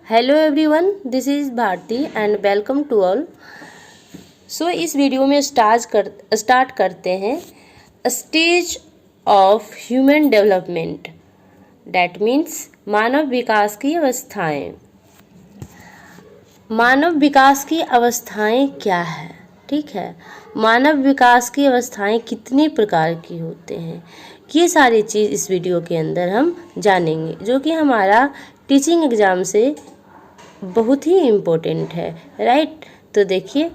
Hello everyone, this is Bharati and welcome to all. So इस video में start करते हैं stage of human development, that means मानव विकास की अवस्थाएं। मानव विकास की अवस्थाएं क्या है? ठीक है, मानव विकास की अवस्थाएं कितनी प्रकार की होते हैं, ये सारी चीज़ इस वीडियो के अंदर हम जानेंगे, जो कि हमारा टीचिंग एग्ज़ाम से बहुत ही इम्पोर्टेंट है, राइट। तो देखिए,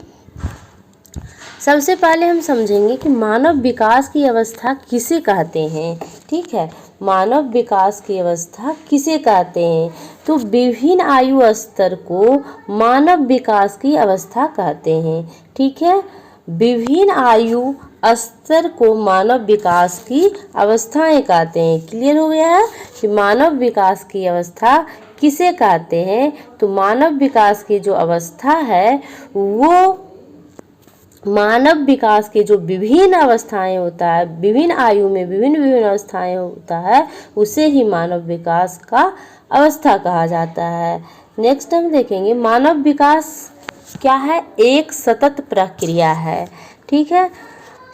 सबसे पहले हम समझेंगे कि मानव विकास की अवस्था किसे कहते हैं। ठीक है, मानव विकास की अवस्था किसे कहते हैं? तो विभिन्न आयु स्तर को मानव विकास की अवस्था कहते हैं। ठीक है, विभिन्न आयु स्तर को मानव विकास की अवस्थाएं कहते हैं। क्लियर हो गया है कि मानव विकास की अवस्था किसे कहते हैं? तो मानव विकास की जो अवस्था है वो मानव विकास के जो विभिन्न अवस्थाएं होता है, विभिन्न आयु में विभिन्न अवस्थाएं होता है, उसे ही मानव विकास का अवस्था कहा जाता है। नेक्स्ट हम देखेंगे मानव विकास क्या है? एक सतत प्रक्रिया है। ठीक है,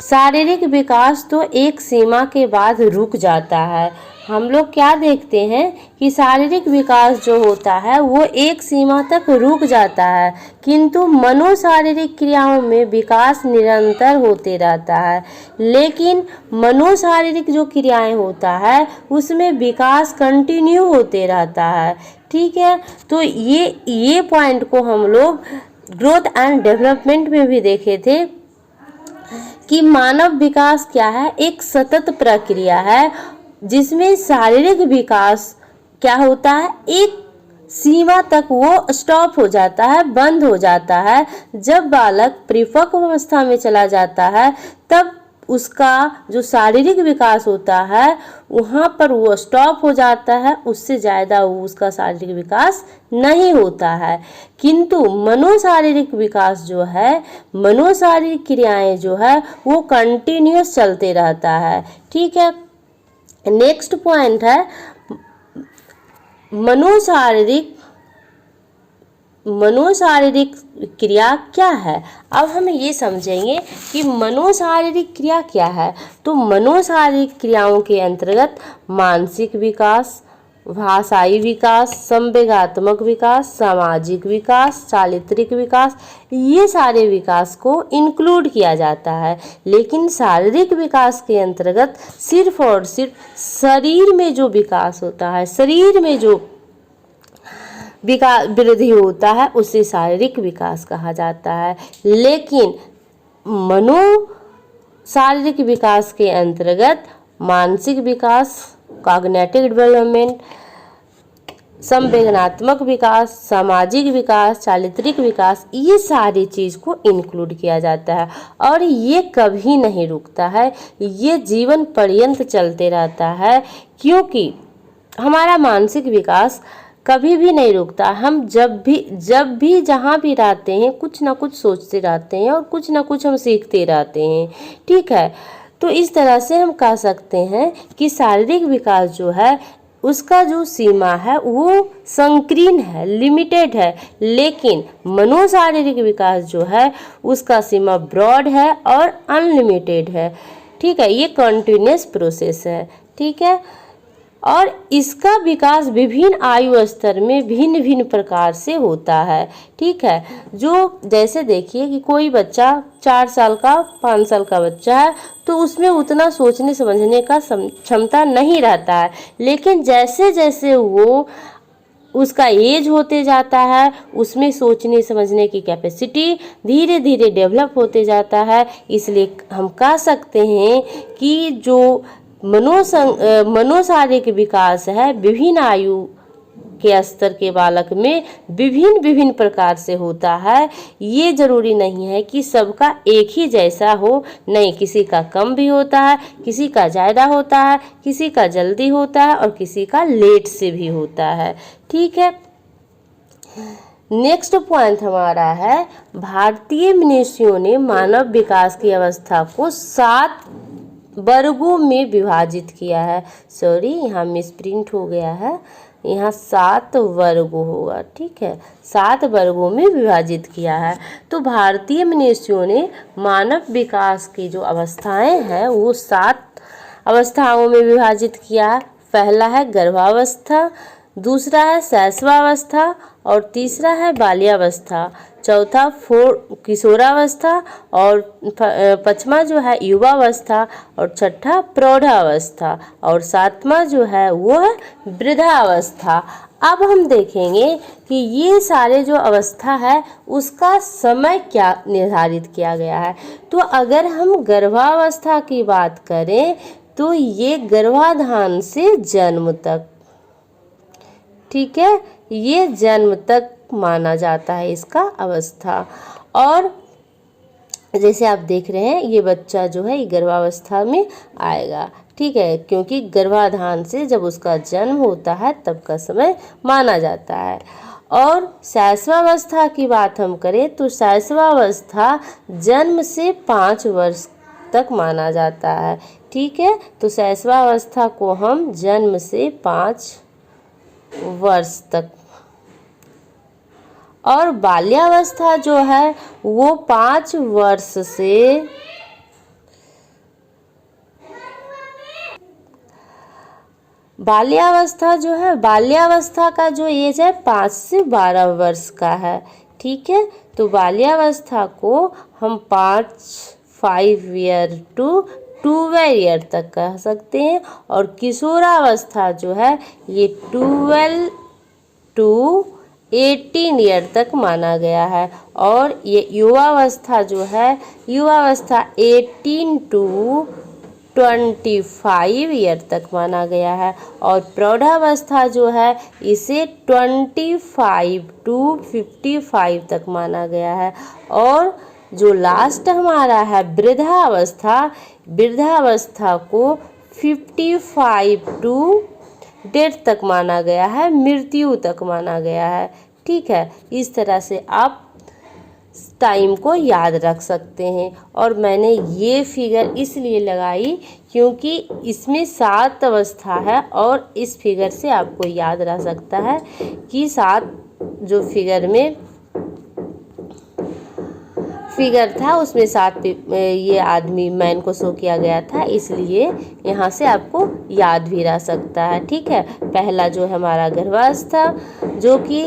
शारीरिक विकास तो एक सीमा के बाद रुक जाता है। हम लोग क्या देखते हैं कि शारीरिक विकास जो होता है वो एक सीमा तक रुक जाता है, किंतु मनोशारीरिक क्रियाओं में विकास निरंतर होते रहता है। लेकिन मनोशारीरिक जो क्रियाएं होता है उसमें विकास कंटिन्यू होते रहता है। ठीक है, तो ये पॉइंट को हम लोग ग्रोथ एंड डेवलपमेंट में भी देखे थे कि मानव विकास क्या है? एक सतत प्रक्रिया है जिसमें शारीरिक विकास क्या होता है, एक सीमा तक वो स्टॉप हो जाता है, बंद हो जाता है। जब बालक परिपक्व अवस्था में चला जाता है तब उसका जो शारीरिक विकास होता है वहाँ पर वो स्टॉप हो जाता है, उससे ज़्यादा उसका शारीरिक विकास नहीं होता है। किंतु मनोशारीरिक विकास जो है, मनोशारीरिक क्रियाएं जो है वो कंटिन्यूस चलते रहता है। ठीक है, नेक्स्ट पॉइंट है मनोशारीरिक क्रिया क्या है। अब हम ये समझेंगे कि मनोशारीरिक क्रिया क्या है। तो मनोशारीरिक क्रियाओं के अंतर्गत मानसिक विकास, भाषाई विकास, संवेगात्मक विकास, सामाजिक विकास, चारित्रिक विकास, ये सारे विकास को इंक्लूड किया जाता है। लेकिन शारीरिक विकास के अंतर्गत सिर्फ और सिर्फ शरीर में जो विकास होता है, शरीर में जो विकास वृद्धि होता है उसे शारीरिक विकास कहा जाता है। लेकिन शारीरिक विकास के अंतर्गत मानसिक विकास, कॉग्निटिव डेवलपमेंट, संवेदनात्मक विकास, सामाजिक विकास, चारित्रिक विकास, ये सारी चीज़ को इंक्लूड किया जाता है। और ये कभी नहीं रुकता है, ये जीवन पर्यंत चलते रहता है, क्योंकि हमारा मानसिक विकास कभी भी नहीं रुकता। हम जब भी जहाँ भी रहते हैं कुछ ना कुछ सोचते रहते हैं और कुछ ना कुछ हम सीखते रहते हैं। ठीक है, तो इस तरह से हम कह सकते हैं कि शारीरिक विकास जो है उसका जो सीमा है वो संकीर्ण है, लिमिटेड है। लेकिन मनोशारीरिक विकास जो है उसका सीमा ब्रॉड है और अनलिमिटेड है। ठीक है, ये कंटिन्यूस प्रोसेस है। ठीक है, और इसका विकास विभिन्न आयु स्तर में भिन्न भिन्न प्रकार से होता है। ठीक है, जो जैसे देखिए कि कोई बच्चा 4 साल का, 5 साल का बच्चा है तो उसमें उतना सोचने समझने का क्षमता नहीं रहता है। लेकिन जैसे जैसे वो उसका एज होते जाता है उसमें सोचने समझने की कैपेसिटी धीरे धीरे डेवलप होते जाता है। इसलिए हम कह सकते हैं कि जो मनोशारीरिक विकास है विभिन्न आयु के स्तर के बालक में विभिन्न प्रकार से होता है। ये जरूरी नहीं है कि सबका एक ही जैसा हो, नहीं, किसी का कम भी होता है, किसी का ज़्यादा होता है, किसी का जल्दी होता है और किसी का लेट से भी होता है। ठीक है, नेक्स्ट पॉइंट हमारा है भारतीय मनीषियों ने मानव विकास की अवस्था को 7 वर्गों में विभाजित किया है। सॉरी, यहाँ मिसप्रिंट हो गया है, यहाँ 7 वर्ग होगा, ठीक है, 7 वर्गों में विभाजित किया है। तो भारतीय मनुष्यों ने मानव विकास की जो अवस्थाएं हैं वो 7 अवस्थाओं में विभाजित किया है। पहला है गर्भावस्था, दूसरा है शैशवावस्था, और तीसरा है बाल्यावस्था, चौथा किशोरावस्था, और पांचवा जो है युवावस्था, और छठा प्रौढ़ावस्था, और सातवां जो है वो है वृद्धावस्था। अब हम देखेंगे कि ये सारे जो अवस्था है उसका समय क्या निर्धारित किया गया है। तो अगर हम गर्भावस्था की बात करें तो ये गर्भाधान से जन्म तक, ठीक है, ये जन्म तक माना जाता है इसका अवस्था। और जैसे आप देख रहे हैं ये बच्चा जो है ये गर्भावस्था में आएगा, ठीक है, क्योंकि गर्भाधान से जब उसका जन्म होता है तब का समय माना जाता है। और शैशवावस्था की बात हम करें तो शैशवावस्था जन्म से 5 वर्ष तक माना जाता है, ठीक है। तो शैशवावस्था को हम जन्म से 5 वर्ष तक, और बाल्यावस्था जो है वो 5 वर्ष से बाल्यावस्था का जो एज है 5 से 12 वर्ष का है, ठीक है। तो बाल्यावस्था को हम 5 ईयर टू 12 ईयर तक कह सकते हैं। और किशोरावस्था जो है ये 12 टू 18 ईयर तक माना गया है। और ये युवावस्था जो है, युवावस्था 18 टू 25 ईयर तक माना गया है। और प्रौढ़ावस्था जो है इसे 25 टू 55 तक माना गया है। और जो लास्ट हमारा है वृद्धावस्था, वृद्धावस्था को 55 टू डेथ तक माना गया है, मृत्यु तक माना गया है, ठीक है। इस तरह से आप टाइम को याद रख सकते हैं। और मैंने ये फिगर इसलिए लगाई क्योंकि इसमें 7 अवस्था है और इस फिगर से आपको याद रह सकता है कि 7 जो फिगर में फिगर था उसमें 7 ये आदमी मैन को शो किया गया था, इसलिए यहाँ से आपको याद भी रह सकता है, ठीक है। पहला जो हमारा गर्भावस्था जो कि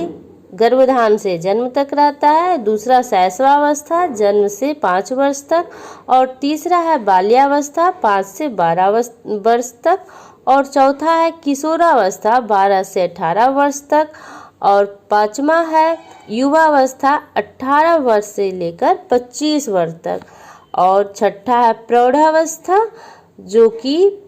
गर्भधान से जन्म तक रहता है, दूसरा शैशवावस्था जन्म से 5 वर्ष तक, और तीसरा है बाल्यावस्था 5 से 12 वर्ष तक, और चौथा है किशोरावस्था 12 से 18 वर्ष तक, और पांचवा है युवावस्था 18 वर्ष से लेकर 25 वर्ष तक, और छठा है प्रौढ़ावस्था जो कि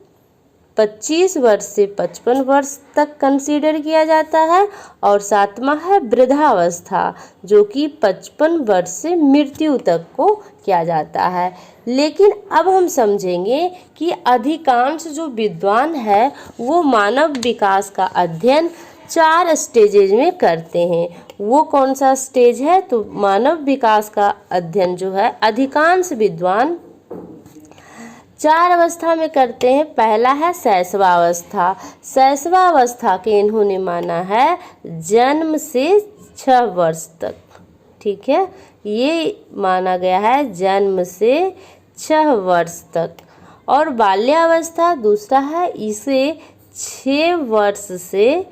25 वर्ष से 55 वर्ष तक कंसीडर किया जाता है, और सातवां है वृद्धावस्था जो कि 55 वर्ष से मृत्यु तक को किया जाता है। लेकिन अब हम समझेंगे कि अधिकांश जो विद्वान है वो मानव विकास का अध्ययन 4 स्टेजेज में करते हैं। वो कौन सा स्टेज है? तो मानव विकास का अध्ययन जो है अधिकांश विद्वान 4 अवस्था में करते हैं। पहला है शैशवावस्था। शैशवावस्था के इन्होंने माना है जन्म से 6 वर्ष तक, ठीक है, ये माना गया है जन्म से 6 वर्ष तक। और बाल्यावस्था दूसरा है, इसे 6 वर्ष से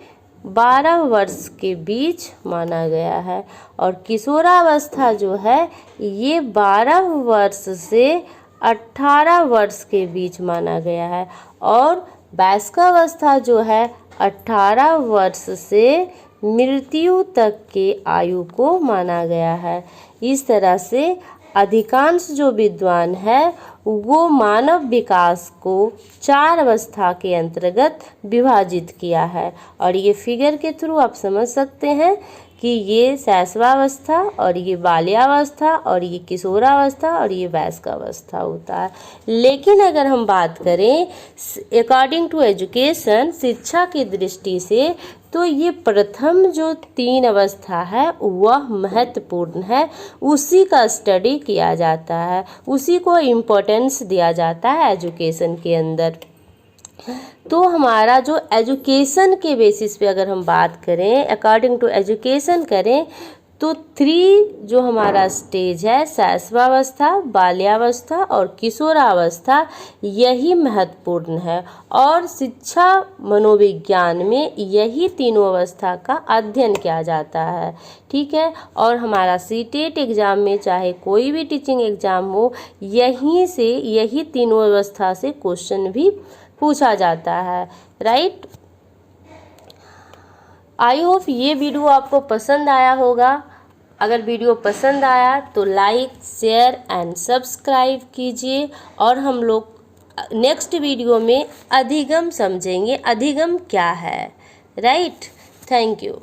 12 वर्ष के बीच माना गया है। और किशोरावस्था जो है ये 12 वर्ष से 18 वर्ष के बीच माना गया है। और वयस्कावस्था जो है 18 वर्ष से मृत्यु तक के आयु को माना गया है। इस तरह से अधिकांश जो विद्वान है वो मानव विकास को 4 अवस्था के अंतर्गत विभाजित किया है। और ये फिगर के थ्रू आप समझ सकते हैं कि ये शैशवावस्था और ये बाल्यावस्था और ये किशोरावस्था और ये वयस्कावस्था होता है। लेकिन अगर हम बात करें अकॉर्डिंग टू एजुकेशन, शिक्षा की दृष्टि से, तो ये प्रथम जो 3 अवस्था है वह महत्वपूर्ण है, उसी का स्टडी किया जाता है, उसी को इम्पोर्टेंस दिया जाता है एजुकेशन के अंदर। तो हमारा जो एजुकेशन के बेसिस पे अगर हम बात करें, अकॉर्डिंग टू एजुकेशन करें, तो 3 जो हमारा स्टेज है, शैशवावस्था, बाल्यावस्था और किशोरावस्था, यही महत्वपूर्ण है। और शिक्षा मनोविज्ञान में यही तीनों अवस्था का अध्ययन किया जाता है, ठीक है। और हमारा सीटेट एग्ज़ाम में चाहे कोई भी टीचिंग एग्ज़ाम हो, यहीं से यही तीनों अवस्था से क्वेश्चन भी पूछा जाता है, राइट। आई होप ये वीडियो आपको पसंद आया होगा। अगर वीडियो पसंद आया तो लाइक, शेयर एंड सब्सक्राइब कीजिए। और हम लोग नेक्स्ट वीडियो में अधिगम समझेंगे, अधिगम क्या है, राइट। Thank you.